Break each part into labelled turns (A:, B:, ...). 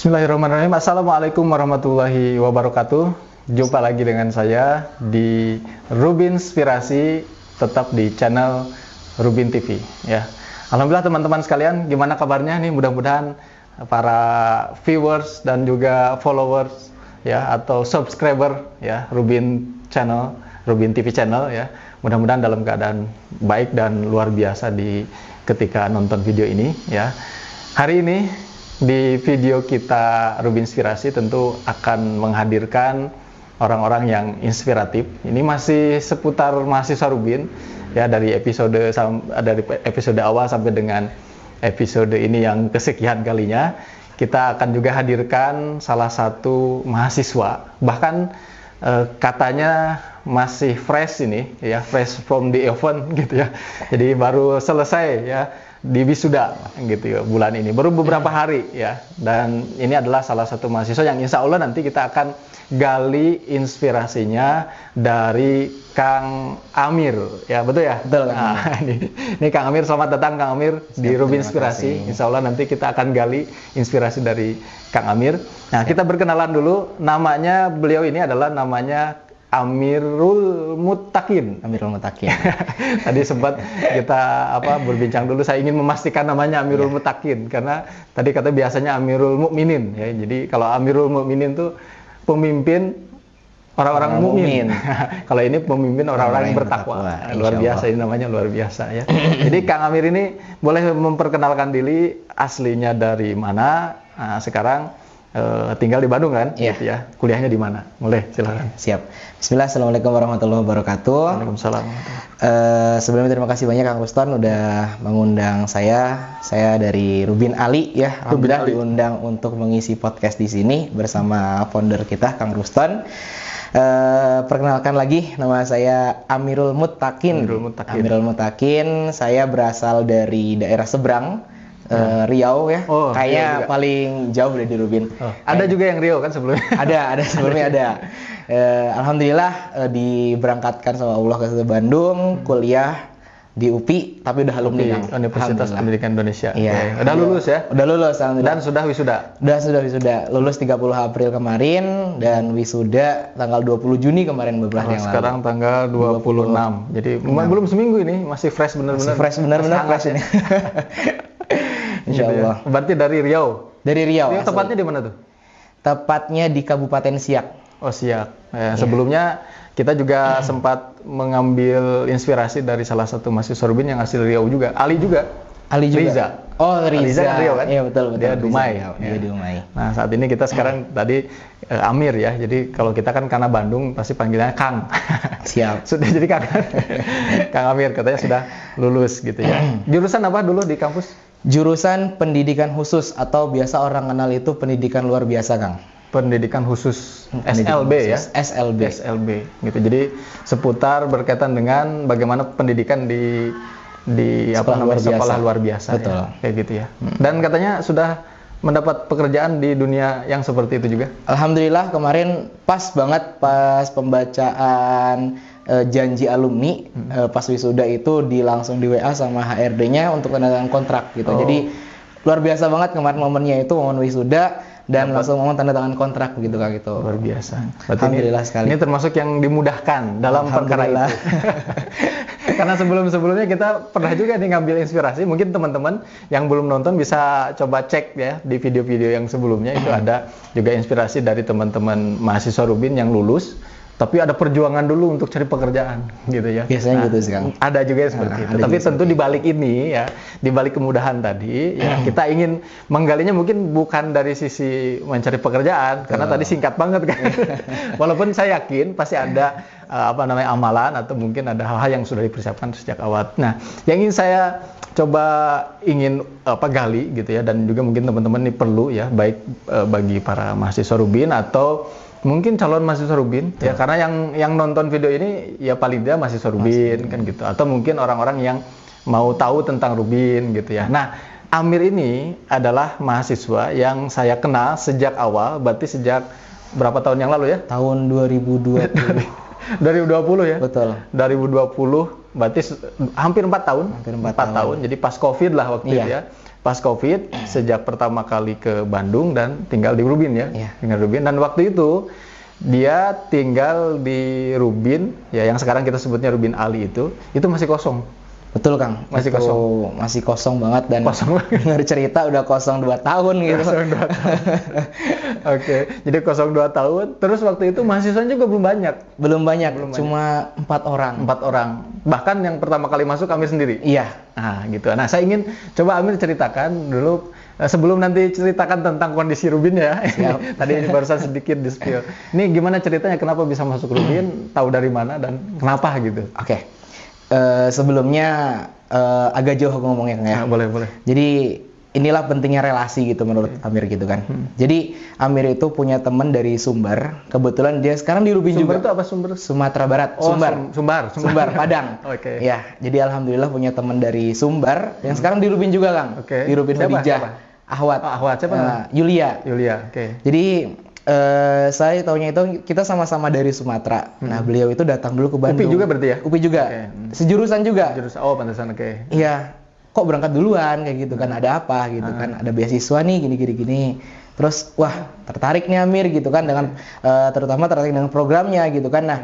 A: Bismillahirrahmanirrahim. Assalamualaikum warahmatullahi wabarakatuh. Jumpa lagi dengan saya di Rubin Inspirasi, tetap di channel Rubin TV ya. Alhamdulillah teman-teman sekalian, gimana kabarnya nih? Mudah-mudahan para viewers dan juga followers ya atau subscriber ya Rubin channel, Rubin TV channel ya. Mudah-mudahan dalam keadaan baik dan luar biasa di ketika nonton video ini ya. Hari ini di video kita Rubin Inspirasi tentu akan menghadirkan orang-orang yang inspiratif. Ini masih seputar mahasiswa Rubin ya, dari episode awal sampai dengan episode ini yang kesekian kalinya. Kita akan juga hadirkan salah satu mahasiswa, bahkan katanya masih fresh ini ya, fresh from the oven gitu ya. Jadi baru selesai ya di wisuda gitu ya bulan ini, baru beberapa hari ya. Dan ini adalah salah satu mahasiswa yang insya Allah nanti kita akan gali inspirasinya dari Kang Amir ya, betul ya?
B: Betul.
A: Nah, ini Kang Amir, selamat datang Kang Amir di Rubin Inspirasi. Insya Allah nanti kita akan gali inspirasi dari Kang Amir. Nah, kita berkenalan dulu. Namanya beliau ini adalah namanya Amirul Muttaqin. Amirul Muttaqin. Tadi sempat kita berbincang dulu. Saya ingin memastikan namanya Amirul Muttaqin karena tadi kata biasanya Amirul Mukminin ya. Jadi kalau Amirul Mukminin tuh pemimpin orang-orang mukmin. Kalau ini pemimpin orang-orang yang bertakwa. Luar biasa, ini namanya luar biasa ya. Jadi Kang Amir ini boleh memperkenalkan diri, aslinya dari mana? Nah, sekarang tinggal di Bandung kan?
B: Iya.
A: Gitu ya. Kuliahnya di mana? Boleh, silakan.
B: Siap. Bismillah, assalamualaikum warahmatullahi wabarakatuh.
A: Waalaikumsalam.
B: Sebelumnya terima kasih banyak Kang Ruston udah mengundang saya. Saya dari Rubin Ali ya. Alhamdulillah diundang untuk mengisi podcast di sini bersama founder kita Kang Ruston. Perkenalkan lagi, nama saya Amirul Muttaqin. Amirul Muttaqin. Saya berasal dari daerah seberang. Riau ya, kayaknya paling jauh dari Rubin.
A: Ada juga yang Riau kan sebelumnya?
B: Ada sebelumnya ada. Alhamdulillah diberangkatkan sama Allah ke Bandung, kuliah di UPI, tapi udah alumni
A: Universitas Pendidikan Indonesia.
B: Iya.
A: Udah lulus ya?
B: Udah lulus alhamdulillah.
A: Dan sudah wisuda?
B: Sudah wisuda. Lulus 30 April kemarin dan wisuda tanggal 20 Juni kemarin beberapa hari yang lalu.
A: Sekarang tanggal 26. Jadi belum seminggu ini, masih fresh benar-benar.
B: Fresh ini. Insya Allah.
A: Ya. Berarti dari Riau?
B: Dari Riau.
A: Tepatnya di mana tuh?
B: Tepatnya di Kabupaten Siak.
A: Oh, Siak. Ya. Sebelumnya kita juga sempat mengambil inspirasi dari salah satu mahasiswa Rubin yang asli Riau juga. Ali juga. Riza.
B: Oh, Riza
A: kan Riau kan?
B: Iya betul.
A: Dia Dumai.
B: Dia Dumai.
A: Nah, saat ini kita sekarang tadi Amir ya. Jadi kalau kita kan karena Bandung pasti panggilannya Kang.
B: Siap.
A: Sudah jadi Kang Amir katanya sudah lulus gitu ya. Jurusan apa dulu di kampus?
B: Jurusan pendidikan khusus atau biasa orang kenal itu pendidikan luar biasa, Kang.
A: Pendidikan khusus, SLB ya? SLB gitu. Jadi seputar berkaitan dengan bagaimana pendidikan di sekolah luar biasa.
B: Betul.
A: Ya? Kayak gitu ya. Dan katanya sudah mendapat pekerjaan di dunia yang seperti itu juga?
B: Alhamdulillah kemarin pas pembacaan janji alumni pas wisuda itu langsung di WA sama HRD-nya untuk tanda tangan kontrak gitu. Jadi luar biasa banget kemarin momennya itu, momen wisuda dan langsung momen tanda tangan kontrak gitu Kak gitu.
A: Luar biasa.
B: Alhamdulillah sekali.
A: Ini termasuk yang dimudahkan dalam perkara itu. Karena sebelumnya kita pernah juga nih ngambil inspirasi. Mungkin teman-teman yang belum nonton bisa coba cek ya di video-video yang sebelumnya. Itu ada juga inspirasi dari teman-teman mahasiswa Rubin yang lulus tapi ada perjuangan dulu untuk cari pekerjaan gitu ya.
B: Biasanya gitu sih Kang.
A: Ada juga seperti itu. Tapi tentu di balik ini ya, di balik kemudahan tadi ya, kita ingin menggalinya mungkin bukan dari sisi mencari pekerjaan karena tadi singkat banget kan. Walaupun saya yakin pasti ada amalan atau mungkin ada hal-hal yang sudah dipersiapkan sejak awal. Nah, yang ingin saya ingin gali gitu ya, dan juga mungkin teman-teman ini perlu ya, baik bagi para mahasiswa Rubin atau mungkin calon mahasiswa Rubin ya, karena yang nonton video ini ya paling tidak mahasiswa Rubin kan gitu, atau mungkin orang-orang yang mau tahu tentang Rubin gitu ya. Nah, Amir ini adalah mahasiswa yang saya kenal sejak awal, berarti sejak berapa tahun yang lalu ya?
B: Tahun 2020.
A: 2020 ya?
B: Betul.
A: 2020 berarti hampir 4 tahun.
B: Hampir 4
A: tahun. Jadi pas Covid lah waktu itu ya. Pas Covid, sejak pertama kali ke Bandung dan tinggal di Rubin ya. Tinggal di Rubin. Dan waktu itu dia tinggal di Rubin, ya yang sekarang kita sebutnya Rubin Ali itu masih kosong.
B: Betul Kang,
A: masih kosong.
B: Masih kosong banget dan
A: kosong
B: dengar cerita udah kosong 2 tahun gitu.
A: Kosong 2 tahun. Oke, jadi kosong 2 tahun. Terus waktu itu mahasiswanya juga belum banyak.
B: Cuma 4 orang.
A: 4 orang. Bahkan yang pertama kali masuk Amir sendiri.
B: Iya.
A: Nah, gitu. Nah, saya ingin coba Amir ceritakan dulu sebelum nanti ceritakan tentang kondisi Rubin ya. Tadi barusan sedikit di-spill. Ini gimana ceritanya kenapa bisa masuk Rubin, tahu dari mana dan kenapa gitu.
B: Oke. Sebelumnya agak jauh ngomongnya Kang ya.
A: Boleh.
B: Jadi inilah pentingnya relasi gitu menurut Amir gitu kan. Jadi Amir itu punya teman dari Sumbar. Kebetulan dia sekarang di Rubin juga.
A: Sumbar itu apa Sumber?
B: Sumatera Barat. Sumbar, Padang.
A: Oke.
B: Ya, jadi alhamdulillah punya teman dari Sumbar yang sekarang di Rubin juga Kang. Di Rubin Khadijah. Ahwat.
A: Siapa?
B: Yulia.
A: Oke.
B: Jadi saya taunya itu kita sama-sama dari Sumatera. Nah, beliau itu datang dulu ke Bandung.
A: UPI juga berarti ya?
B: UPI juga. Sejurusan juga.
A: Oh, pantesan oke.
B: Iya. Kok berangkat duluan kayak gitu kan? Ada apa gitu kan? Ada beasiswa nih gini. Terus wah, tertarik nih Amir gitu kan dengan terutama tertarik dengan programnya gitu kan. Nah,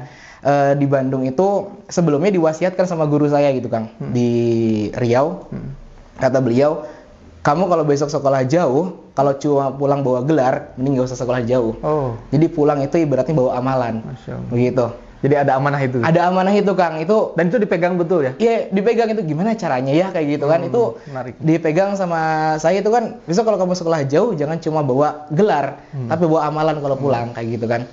B: di Bandung itu sebelumnya diwasiatkan sama guru saya gitu Kang. Di Riau. Kata beliau, kamu kalau besok sekolah jauh, kalau cuma pulang bawa gelar, mending gak usah sekolah jauh. Jadi pulang itu ibaratnya bawa amalan. Begitu.
A: Jadi ada amanah itu.
B: Ada amanah itu Kang.
A: Dan itu dipegang betul ya?
B: Iya, dipegang itu gimana caranya ya kayak gitu kan. Itu
A: menarik.
B: Dipegang sama saya itu kan, besok kalau kamu sekolah jauh jangan cuma bawa gelar, tapi bawa amalan kalau pulang kayak gitu kan.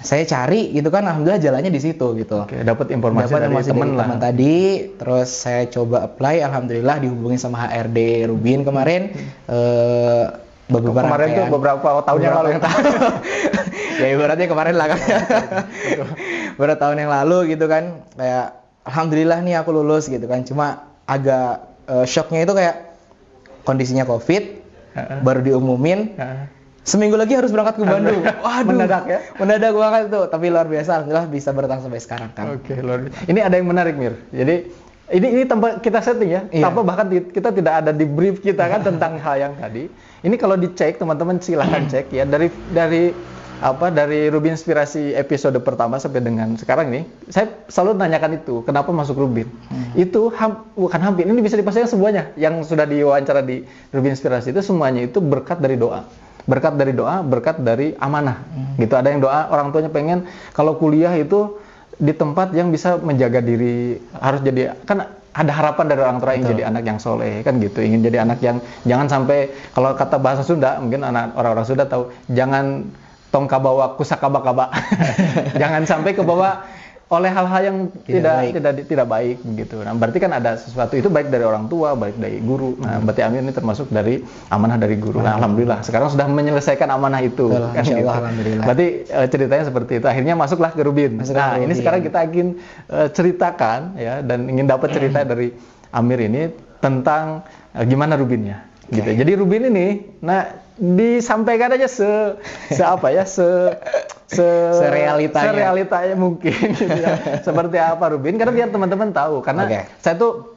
B: Saya cari gitu kan, alhamdulillah jalannya di situ gitu.
A: Oke, dapat informasi dari teman
B: tadi, terus saya coba apply, alhamdulillah dihubungi sama HRD Rubin kemarin.
A: Beberapa tahun yang lalu.
B: Ya ibaratnya kemarin lah kan. Beberapa tahun yang lalu gitu kan, kayak alhamdulillah nih aku lulus gitu kan. Cuma agak shocknya itu kayak kondisinya COVID, baru diumumin. Seminggu lagi harus berangkat ke Bandung.
A: Waduh, mendadak ya?
B: Mendadak banget tuh, tapi luar biasa, alhamdulillah bisa bertahan sampai sekarang kan.
A: Oke, luar biasa. Ini ada yang menarik Mir. Jadi ini tanpa kita setting ya, tanpa bahkan kita tidak ada di brief kita kan tentang hal yang tadi. Ini kalau dicek teman-teman silahkan cek ya dari Rubin Inspirasi episode pertama sampai dengan sekarang ini, saya selalu nanyakan itu, kenapa masuk Rubin? Itu bukan hampir, ini bisa dipastikan semuanya yang sudah diwawancara di Rubin Inspirasi itu semuanya itu berkat dari doa. Berkat dari amanah. Gitu, ada yang doa orang tuanya pengen kalau kuliah itu di tempat yang bisa menjaga diri, harus jadi, kan ada harapan dari orang tua yang jadi anak yang soleh kan gitu, ingin jadi anak yang jangan sampai, kalau kata bahasa Sunda mungkin orang-orang Sunda tahu, jangan tong kabawa kusakaba-kaba. Jangan sampai kebawa oleh hal-hal yang tidak baik gitu. Nah, berarti kan ada sesuatu itu baik dari orang tua, baik dari guru. Nah, berarti Amir ini termasuk dari amanah dari guru. Nah, alhamdulillah sekarang sudah menyelesaikan amanah itu. Kan gitu.
B: Alhamdulillah.
A: Berarti ceritanya seperti itu. Akhirnya masuklah ke Rubin. Ini sekarang kita ingin ceritakan ya, dan ingin dapat cerita dari Amir ini tentang gimana Rubinnya. Gitu. Jadi Rubin ini, disampaikan aja serealitanya mungkin gitu ya. Seperti apa Rubin, karena biar teman-teman tahu, karena saya tuh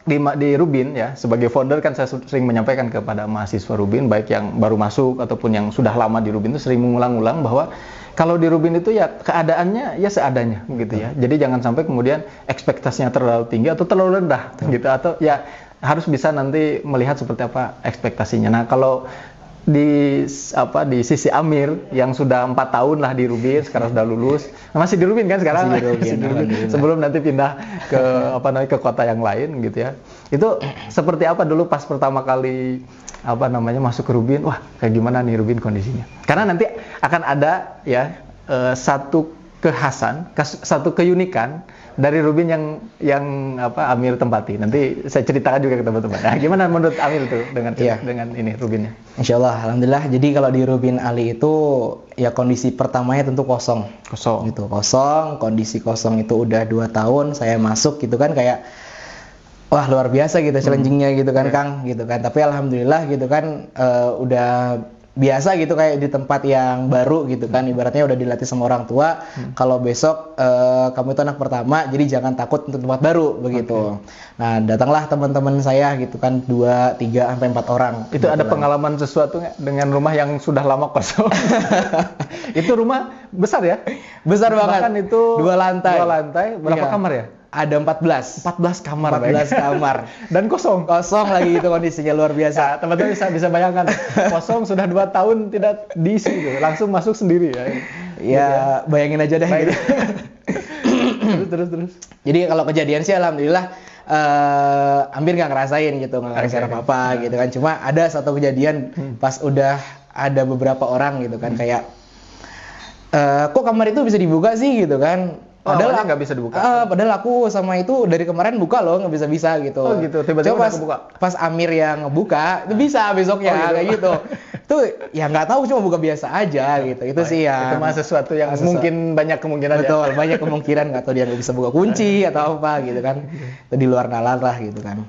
A: di Rubin ya, sebagai founder kan saya sering menyampaikan kepada mahasiswa Rubin, baik yang baru masuk ataupun yang sudah lama di Rubin, itu sering mengulang-ulang bahwa kalau di Rubin itu ya keadaannya ya seadanya gitu ya. Jadi jangan sampai kemudian ekspektasinya terlalu tinggi atau terlalu rendah gitu, atau ya harus bisa nanti melihat seperti apa ekspektasinya. Nah, kalau di sisi Amir yang sudah 4 tahun lah di Rubin, sekarang sudah lulus, masih di Rubin kan sekarang, masih di Rubin. Sebelum nanti pindah ke ke kota yang lain gitu ya. Itu seperti apa dulu pas pertama kali masuk ke Rubin? Wah, kayak gimana nih Rubin kondisinya? Karena nanti akan ada ya satu kekhasan, satu keunikan dari Rubin yang Amir tempati. Nanti saya ceritakan juga ke teman-teman. Nah, gimana menurut Amir tuh dengan ini Rubinnya?
B: Insya Allah, alhamdulillah. Jadi kalau di Rubin Ali itu ya kondisi pertamanya tentu kosong. Gitu, kosong. Kondisi kosong itu udah 2 tahun saya masuk gitu kan, kayak wah luar biasa gitu challenging-nya gitu kan Kang gitu kan. Tapi alhamdulillah gitu kan udah biasa gitu kayak di tempat yang baru gitu kan, ibaratnya udah dilatih sama orang tua. Kalau besok kamu itu anak pertama, jadi jangan takut untuk tempat baru begitu. Nah, datanglah teman-teman saya gitu kan, 2, 3 sampai 4 orang.
A: Itu ada pengalaman sesuatu nggak dengan rumah yang sudah lama kosong? Itu rumah besar ya?
B: Besar banget.
A: Bahkan itu
B: 2 lantai.
A: 2 lantai, berapa kamar ya?
B: Ada 14
A: kamar.
B: 14 kamar.
A: Dan kosong
B: Lagi itu kondisinya luar biasa.
A: Ya, teman-teman bisa bayangkan, kosong sudah 2 tahun tidak diisi gitu. Langsung masuk sendiri ya.
B: Ya, bayangin aja deh gitu.
A: Terus.
B: Jadi kalau kejadian sih alhamdulillah hampir nggak ngerasain gitu, nggak ngerasain apa-apa gitu kan. Cuma ada satu kejadian pas udah ada beberapa orang gitu kan, kayak kok kamar itu bisa dibuka sih gitu kan.
A: Padahal nggak bisa dibuka.
B: Padahal aku sama itu dari kemarin buka loh, nggak bisa gitu.
A: Oh gitu, tiba-tiba
B: Coba
A: kebuka.
B: Pas Amir yang ngebuka, itu bisa besoknya kayak gitu. Itu ya nggak tahu, cuma buka biasa aja gitu. Itu sih ya.
A: Itu mah sesuatu yang mungkin banyak kemungkinan.
B: Betul, banyak kemungkinan, nggak tahu dia nggak bisa buka kunci atau apa gitu kan. Itu di luar nalar lah gitu kan.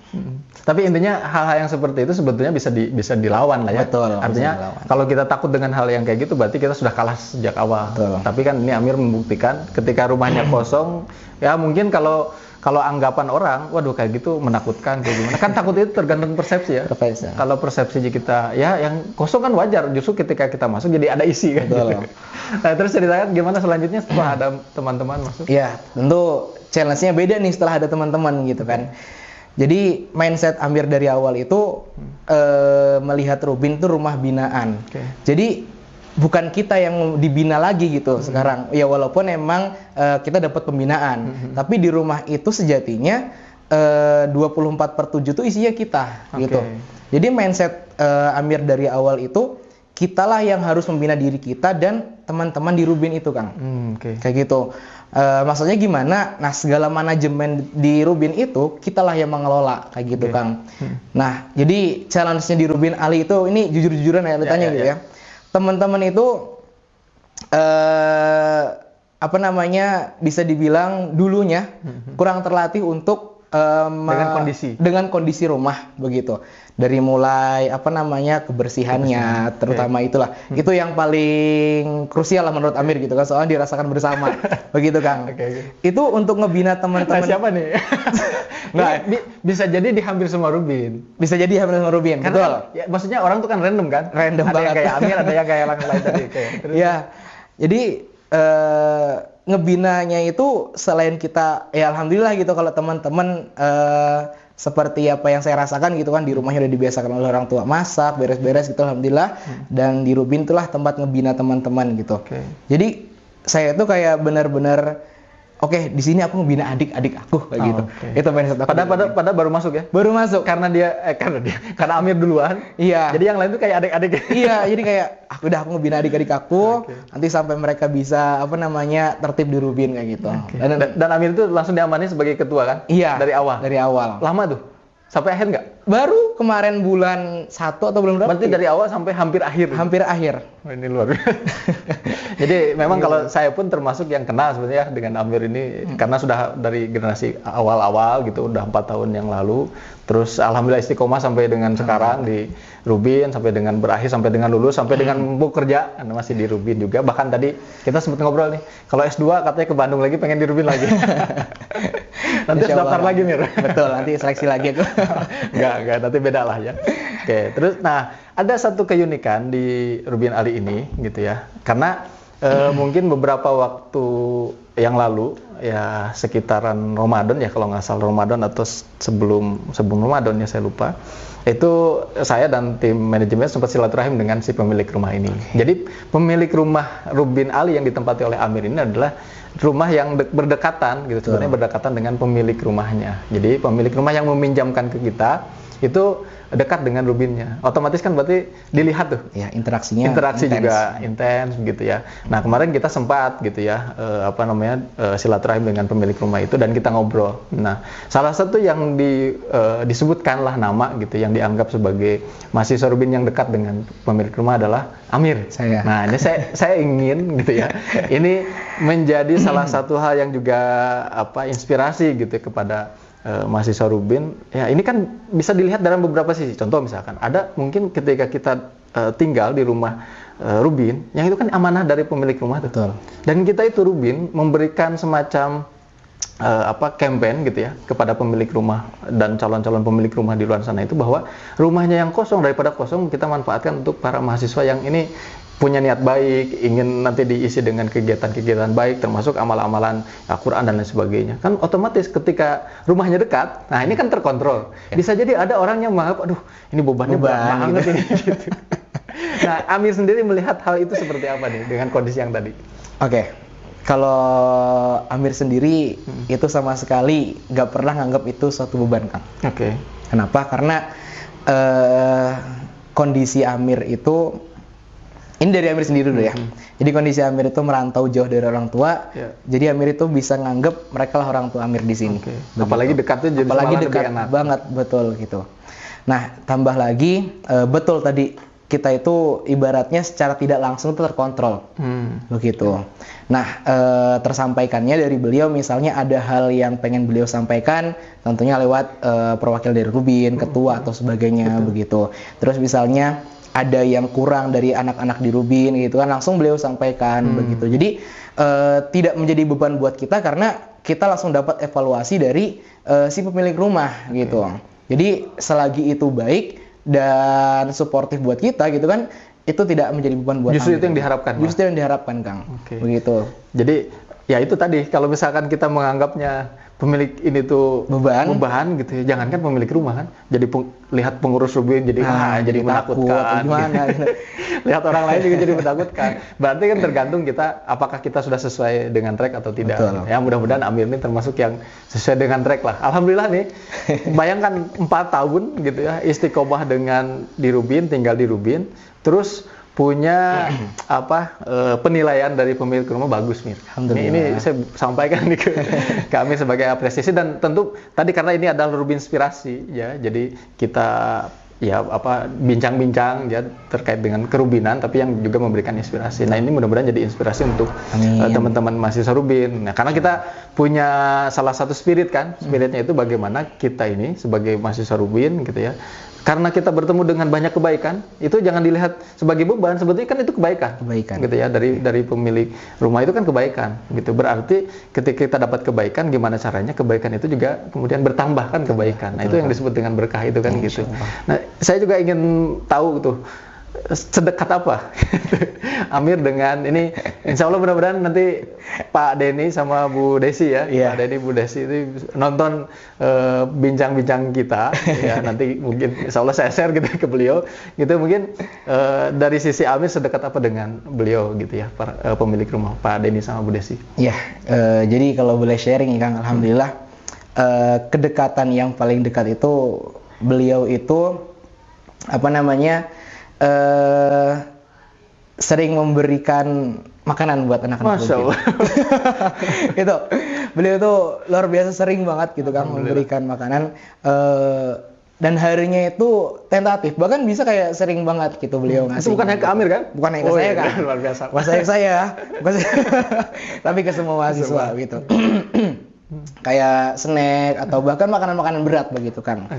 A: Tapi intinya hal-hal yang seperti itu sebetulnya bisa dilawan lah ya.
B: Betul.
A: Artinya kalau kita takut dengan hal yang kayak gitu, berarti kita sudah kalah sejak awal.
B: Betul.
A: Tapi kan ini Amir membuktikan ketika rumahnya kosong, ya mungkin kalau anggapan orang, waduh kayak gitu menakutkan kayak gimana. Kan takut itu tergantung persepsi ya. Kalau persepsi kita ya yang kosong kan wajar, justru ketika kita masuk jadi ada isi kan.
B: Betul.
A: Nah, terus ceritakan gimana selanjutnya setelah ada teman-teman masuk?
B: Iya, tentu challenge-nya beda nih setelah ada teman-teman gitu kan. Jadi mindset Amir dari awal itu melihat Rubin itu rumah binaan. Jadi bukan kita yang dibina lagi gitu sekarang. Ya walaupun emang kita dapat pembinaan, tapi di rumah itu sejatinya 24/7 itu isinya kita gitu. Jadi mindset Amir dari awal itu, kitalah yang harus membina diri kita dan teman-teman di Rubin itu, Kang. Kayak gitu. Maksudnya gimana? Nah, segala manajemen di Rubin itu kitalah yang mengelola kayak gitu, Kang. Nah, jadi challenge-nya di Rubin Ali itu, ini jujur-jujuran ya ditanya gitu ya. Teman-teman itu bisa dibilang dulunya kurang terlatih untuk dengan kondisi rumah begitu. Dari mulai kebersihannya, terutama itulah. Itu yang paling krusial lah menurut Amir gitu kan, soalnya dirasakan bersama. Begitu, Kang. Itu untuk ngebina teman-teman.
A: Nah, siapa nih? Nggak, bisa jadi di hampir semua Rubin.
B: Bisa jadi hampir semua Rubin, betul.
A: Ya, maksudnya orang tuh kan random kan?
B: Random
A: ada
B: banget.
A: Yang kayak Amir, ada yang kayak yang lain tadi.
B: Iya. Jadi ngebinanya itu selain kita, ya alhamdulillah gitu kalau teman-teman seperti apa yang saya rasakan gitu kan, di rumahnya udah dibiasakan oleh orang tua masak, beres-beres gitu alhamdulillah. Dan di Rubin itulah tempat ngebina teman-teman gitu. Jadi saya tuh kayak benar-benar di sini aku ngebina adik-adik aku kayak gitu. Itu mindset aku.
A: Pada baru masuk ya?
B: Baru masuk.
A: Karena Amir duluan.
B: Iya.
A: Jadi yang lain tuh kayak adik-adik.
B: Iya, jadi kayak aku ngebina adik-adik aku, nanti sampai mereka bisa tertib di Rubin kayak gitu.
A: Dan Amir itu langsung diamani sebagai ketua kan?
B: Iya.
A: Dari awal.
B: Dari awal.
A: Lama tuh? Sampai akhir nggak?
B: Baru kemarin bulan 1 atau bulan berapa?
A: Berarti dari awal sampai hampir akhir?
B: Hampir akhir.
A: Ini luar biasa. Jadi memang kalau saya pun termasuk yang kenal sebenarnya dengan Amir ini, karena sudah dari generasi awal-awal gitu, udah 4 tahun yang lalu. Terus alhamdulillah istiqomah sampai dengan sekarang di Rubin, sampai dengan berakhir, sampai dengan lulus, sampai dengan bekerja, masih di Rubin juga. Bahkan tadi kita sempat ngobrol nih, kalau S2 katanya ke Bandung lagi, pengen di Rubin lagi. Nanti daftar lagi nih.
B: Betul, nanti seleksi lagi aku.
A: Enggak, nanti beda lah ya. Terus ada satu keunikan di Rubin Ali ini gitu ya. Karena mungkin beberapa waktu yang lalu ya, sekitaran Ramadan ya, kalau nggak salah Ramadan atau sebelum Ramadan ya, saya lupa. Itu saya dan tim manajemen sempat silaturahim dengan si pemilik rumah ini. Jadi pemilik rumah Rubin Ali yang ditempati oleh Amir ini adalah rumah yang berdekatan gitu, sebenarnya berdekatan dengan pemilik rumahnya. Jadi pemilik rumah yang meminjamkan ke kita itu dekat dengan Rubinnya, otomatis kan berarti dilihat tuh ya, interaksi juga intens gitu ya. Nah kemarin kita sempat gitu ya silaturahim dengan pemilik rumah itu dan kita ngobrol. Nah salah satu yang disebutkanlah nama gitu yang dianggap sebagai mahasiswa Rubin yang dekat dengan pemilik rumah adalah Amir. Nah ini saya ingin gitu ya, ini menjadi salah satu hal yang juga inspirasi gitu kepada mahasiswa Rubin, ya ini kan bisa dilihat dalam beberapa sisi. Contoh misalkan, ada mungkin ketika kita tinggal di rumah Rubin, yang itu kan amanah dari pemilik rumah tuh.
B: Betul.
A: Dan kita itu Rubin memberikan semacam campaign gitu ya kepada pemilik rumah dan calon-calon pemilik rumah di luar sana itu, bahwa rumahnya yang kosong daripada kosong kita manfaatkan untuk para mahasiswa yang ini punya niat baik, ingin nanti diisi dengan kegiatan-kegiatan baik, termasuk amal-amalan Al-Quran dan lain sebagainya. Kan otomatis ketika rumahnya dekat, nah ini kan terkontrol. Bisa jadi ada orang yang menganggap, aduh ini bebannya berat banget ini. Gitu. Nah, Amir sendiri melihat hal itu seperti apa nih dengan kondisi yang tadi?
B: Oke, kalau Amir sendiri itu sama sekali nggak pernah nganggap itu suatu beban, Kang.
A: Oke.
B: Kenapa? Karena kondisi Amir itu, ini dari Amir sendiri dulu ya. Jadi kondisi Amir itu merantau jauh dari orang tua. Jadi Amir itu bisa nganggep mereka lah orang tua Amir di sini.
A: Apalagi dekatnya jadi
B: apalagi dekat banget, betul gitu. Nah, tambah lagi betul tadi kita itu ibaratnya secara tidak langsung itu terkontrol. Begitu. Nah, tersampaikannya dari beliau, misalnya ada hal yang pengen beliau sampaikan, tentunya lewat perwakilan dari Rubin, ketua atau sebagainya. Begitu. Terus misalnya ada yang kurang dari anak-anak di Rubin gitu kan, langsung beliau sampaikan. Begitu. Jadi tidak menjadi beban buat kita karena kita langsung dapat evaluasi dari si pemilik rumah gitu. Jadi selagi itu baik dan suportif buat kita gitu kan, itu tidak menjadi beban buat
A: justru itu yang diharapkan.
B: Justru yang diharapkan, Kang. Begitu.
A: Jadi ya itu tadi, kalau misalkan kita menganggapnya pemilik ini tuh beban gitu ya, jangankan pemilik rumah kan, jadi lihat pengurus Rubin jadi jadi menakutkan
B: gimana gitu.
A: Lihat orang lain juga jadi menakutkan. Berarti kan tergantung kita apakah kita sudah sesuai dengan track atau tidak.
B: Betul.
A: Ya mudah-mudahan Amir ini termasuk yang sesuai dengan track lah. Alhamdulillah nih, bayangkan 4 tahun gitu ya istiqomah dengan di Rubin, tinggal di Rubin, terus punya penilaian dari pemilik rumah bagus, Mir. Ini saya sampaikan nih ke kami sebagai apresiasi, dan tentu tadi karena ini adalah Rubin Inspirasi ya, jadi kita bincang-bincang ya terkait dengan kerubinan, tapi yang juga memberikan inspirasi. Nah, ini mudah-mudahan jadi inspirasi untuk teman-teman mahasiswa Rubin. Nah, karena kita punya salah satu spiritnya itu bagaimana kita ini sebagai mahasiswa Rubin gitu ya. Karena kita bertemu dengan banyak kebaikan, itu jangan dilihat sebagai beban, sebetulnya kan itu kebaikan. Gitu ya, dari pemilik rumah itu kan kebaikan gitu. Berarti ketika kita dapat kebaikan, gimana caranya kebaikan itu juga kemudian bertambahkan kebaikan. Nah, itu yang disebut dengan berkah itu kan gitu. Nah, saya juga ingin tahu tuh sedekat apa Amir dengan ini. Insya Allah mudah-mudahan nanti Pak Denny sama Bu Desi ya, Pak Denny, Bu Desi itu nonton bincang-bincang kita ya, nanti mungkin Insya Allah saya share gitu ke beliau gitu, mungkin dari sisi Amir sedekat apa dengan beliau gitu ya, para pemilik rumah Pak Denny sama Bu Desi.
B: Ya, jadi kalau boleh sharing Kang, alhamdulillah kedekatan yang paling dekat itu beliau itu sering memberikan makanan buat anak-anak.
A: Masya Allah.
B: Gitu. Beliau tuh luar biasa sering banget gitu kan memberikan makanan, dan harinya itu tentatif, bahkan bisa kayak sering banget gitu beliau ngasih.
A: Itu bukan hanya ke Amir kan?
B: Bukan hanya ke saya kan?
A: Luar biasa.
B: Bukan saya, tapi ke semua mahasiswa gitu. Kayak snack atau bahkan makanan-makanan berat begitu kan.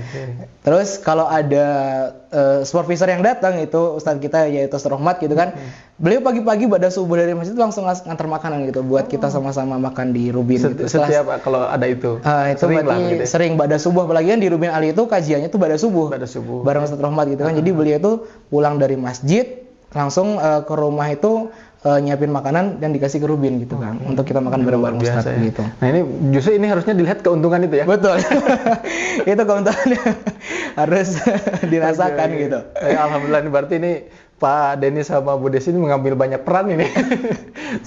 B: Terus kalau ada supervisor yang datang, itu ustadz kita yaitu Ustadz Rohmat gitu kan, beliau pagi-pagi pada subuh dari masjid langsung ngantar makanan gitu buat kita sama-sama makan di Rubin.
A: Setiap kalau ada itu.
B: Itu berarti sering pada subuh, apalagi kan di Rubin Ali itu kajiannya tuh pada subuh. Bareng Ustadz Rohmat gitu kan. Jadi beliau tuh pulang dari masjid langsung ke rumah itu nyiapin makanan dan dikasih ke Rubin gitu kan, untuk kita makan bareng-bareng Ustadz gitu.
A: Nah, ini justru ini harusnya dilihat keuntungan itu ya.
B: Betul. Itu keuntungannya harus dirasakan gitu.
A: Alhamdulillah, ini berarti ini Pak Denny sama Bu Desi ini mengambil banyak peran ini.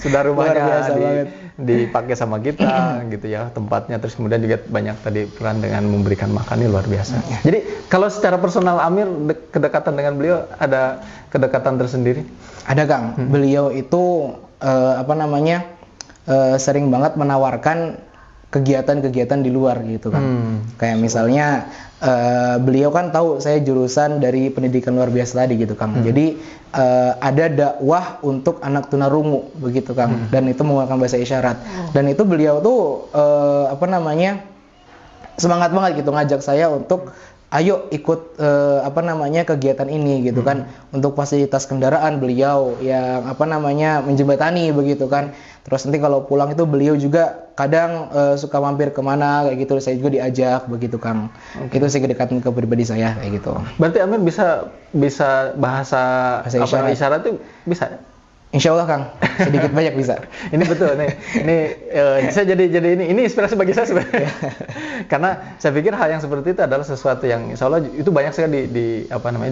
A: Sudah rumahnya dipakai sama kita gitu ya, tempatnya, terus kemudian juga banyak tadi peran dengan memberikan makan, ini luar biasa. Jadi kalau secara personal Amir kedekatan dengan beliau ada kedekatan tersendiri?
B: Ada, Kang. Beliau itu sering banget menawarkan kegiatan-kegiatan di luar gitu kan. Kayak misalnya beliau kan tahu saya jurusan dari pendidikan luar biasa tadi gitu, Kang. Jadi ada dakwah untuk anak tunarungu begitu, Kang. Dan itu menggunakan bahasa isyarat. Dan itu beliau tuh semangat banget gitu ngajak saya untuk ayo ikut kegiatan ini gitu kan. Untuk fasilitas kendaraan beliau yang menjembatani begitu kan. Terus nanti kalau pulang itu beliau juga kadang suka mampir kemana kayak gitu, saya juga diajak begitu Kang. Itu sih kedekatan ke pribadi saya kayak gitu.
A: Berarti Amir bisa bahasa isyarat itu bisa?
B: Insya Allah Kang, sedikit banyak bisa.
A: Ini betul nih. Saya jadi ini inspirasi bagi saya sebenarnya. Karena saya pikir hal yang seperti itu adalah sesuatu yang insya Allah itu banyak sekali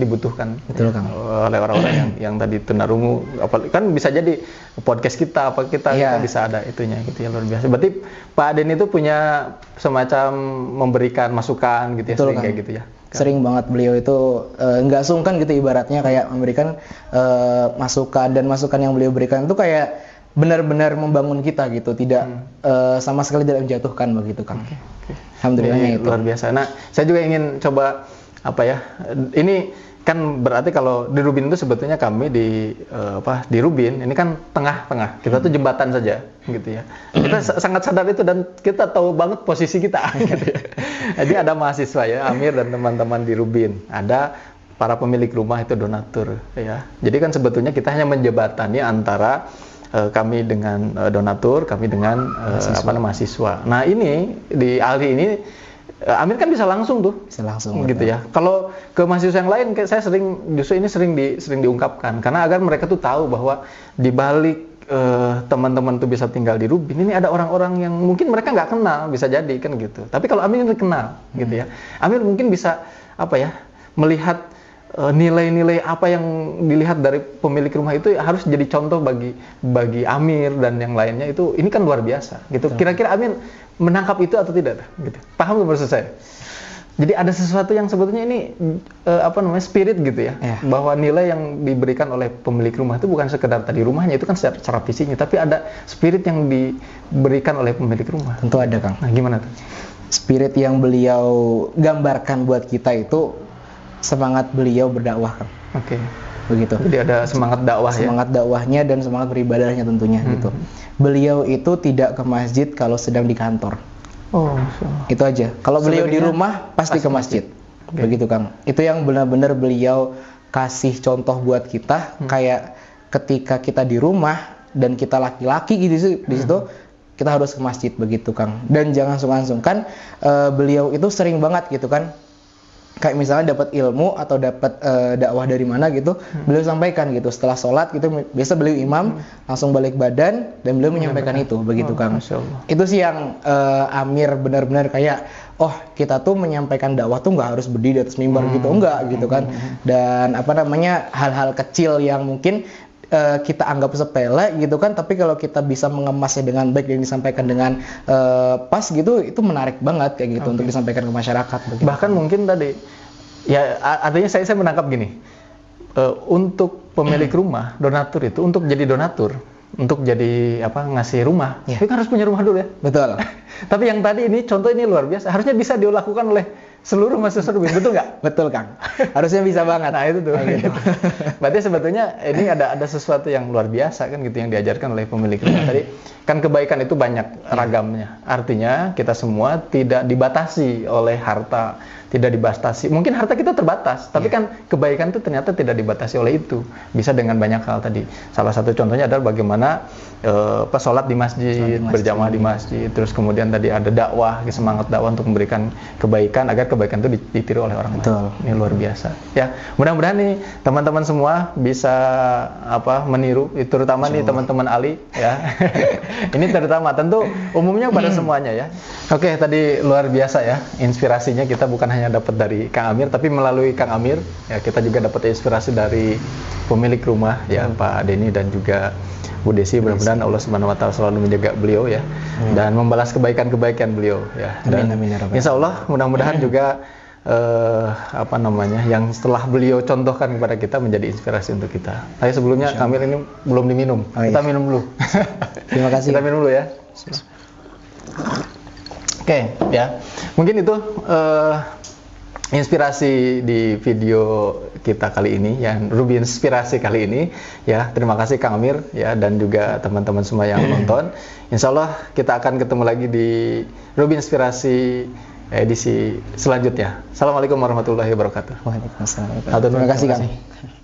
A: dibutuhkan.
B: Betul Kang.
A: Oleh orang-orang yang tadi tunarungu. Kan bisa jadi podcast kita kita bisa ada itunya gitu ya, luar biasa. Berarti Pak Denny itu punya semacam memberikan masukan gitu ya,
B: betul,
A: sering
B: Kang.
A: kayak gitu ya.
B: Sering banget beliau itu nggak sungkan gitu ibaratnya kayak memberikan masukan, dan masukan yang beliau berikan itu kayak benar-benar membangun kita gitu, tidak sama sekali tidak menjatuhkan begitu Kang.
A: Okay.
B: Alhamdulillahnya itu
A: luar biasa. Nah, saya juga ingin coba ini kan berarti kalau di Rubin itu sebetulnya kami di Rubin ini kan tengah-tengah, kita tuh jembatan saja gitu ya. Kita sangat sadar itu dan kita tahu banget posisi kita gitu ya. Jadi ada mahasiswa ya, Amir dan teman-teman di Rubin, ada para pemilik rumah itu donatur ya. Jadi kan sebetulnya kita hanya menjembatani antara kami dengan donatur, kami dengan mahasiswa. Nah ini di Ali ini Amir kan bisa langsung tuh, gitu ya. Kalau ke mahasiswa yang lain, saya justru ini sering diungkapkan, karena agar mereka tuh tahu bahwa di balik teman-teman tuh bisa tinggal di Rubin, ini ada orang-orang yang mungkin mereka nggak kenal, bisa jadi kan gitu. Tapi kalau Amir ini kenal, gitu ya. Amir mungkin bisa melihat nilai-nilai apa yang dilihat dari pemilik rumah itu harus jadi contoh bagi Amir dan yang lainnya itu. Ini kan luar biasa, gitu. Kira-kira Amir menangkap itu atau tidak, gitu. Paham nggak maksud saya? Jadi ada sesuatu yang sebetulnya ini spirit gitu ya, bahwa nilai yang diberikan oleh pemilik rumah itu bukan sekedar tadi rumahnya itu kan secara fisiknya, tapi ada spirit yang diberikan oleh pemilik rumah.
B: Tentu ada Kang.
A: Nah gimana tuh?
B: Spirit yang beliau gambarkan buat kita itu semangat beliau berdakwah Kang.
A: Oke.
B: Begitu.
A: Jadi ada semangat dakwah
B: semangat dakwahnya dan semangat beribadahnya tentunya gitu. Beliau itu tidak ke masjid kalau sedang di kantor. Itu aja. Kalau beliau di rumah pasti ke masjid. Begitu Kang. Itu yang benar-benar beliau kasih contoh buat kita. Kayak ketika kita di rumah dan kita laki-laki gitu di situ kita harus ke masjid begitu Kang. Dan jangan sungkan-sungkan beliau itu sering banget gitu kan. Kayak misalnya dapat ilmu atau dapat dakwah dari mana gitu, beliau sampaikan gitu setelah sholat gitu, biasa beliau imam langsung balik badan dan beliau menyampaikan itu begitu Kang. Itu sih yang Amir benar-benar kayak kita tuh menyampaikan dakwah tuh nggak harus berdiri di atas mimbar gitu, enggak gitu kan. Dan hal-hal kecil yang mungkin kita anggap sepele gitu kan, tapi kalau kita bisa mengemasnya dengan baik dan disampaikan dengan pas gitu, itu menarik banget kayak gitu untuk disampaikan ke masyarakat begitu.
A: Bahkan mungkin tadi ya artinya saya menangkap gini, untuk pemilik rumah donatur itu untuk jadi donatur, untuk jadi ngasih rumah, itu kan harus punya rumah dulu ya.
B: Betul.
A: Tapi yang tadi ini contoh ini luar biasa, harusnya bisa dilakukan oleh seluruh mahasiswa Rubin, betul nggak?
B: Betul Kang, harusnya bisa banget.
A: Nah itu tuh gitu. Berarti sebetulnya ini ada sesuatu yang luar biasa kan gitu yang diajarkan oleh pemilik rumah tadi. Kan kebaikan itu banyak ragamnya, artinya kita semua tidak dibatasi oleh harta, tidak dibatasi, mungkin harta kita terbatas, tapi kan kebaikan itu ternyata tidak dibatasi oleh itu, bisa dengan banyak hal tadi. Salah satu contohnya adalah bagaimana sholat di masjid, berjamaah di masjid, terus kemudian tadi ada dakwah, semangat dakwah untuk memberikan kebaikan agar kebaikan itu ditiru oleh orang lain. Ini luar biasa. Ya, mudah-mudahan nih teman-teman semua bisa meniru, terutama nih teman-teman Ali ya. Ini terutama, tentu umumnya pada semuanya ya. Oke, tadi luar biasa ya inspirasinya, kita bukan hanya dapat dari Kang Amir, tapi melalui Kang Amir ya kita juga dapat inspirasi dari pemilik rumah ya Pak Denny dan juga Bu Desi. Mudah-mudahan Allah Subhanahu wa taala selalu menjaga beliau ya dan membalas kebaikan-kebaikan beliau ya. Dan insya Allah mudah-mudahan juga yang setelah beliau contohkan kepada kita menjadi inspirasi untuk kita. Tapi sebelumnya Kang Amir ini belum diminum. Kita minum dulu.
B: Terima kasih.
A: Kita minum dulu ya. Oke, ya. Mungkin itu inspirasi di video kita kali ini, yang Rubin Inspirasi kali ini ya. Terima kasih Kang Amir ya dan juga teman-teman semua yang nonton. Insya Allah kita akan ketemu lagi di Rubin Inspirasi edisi selanjutnya. Assalamualaikum warahmatullahi wabarakatuh.
B: Waalaikumsalam.
A: Terima
B: Terima kasih Kang.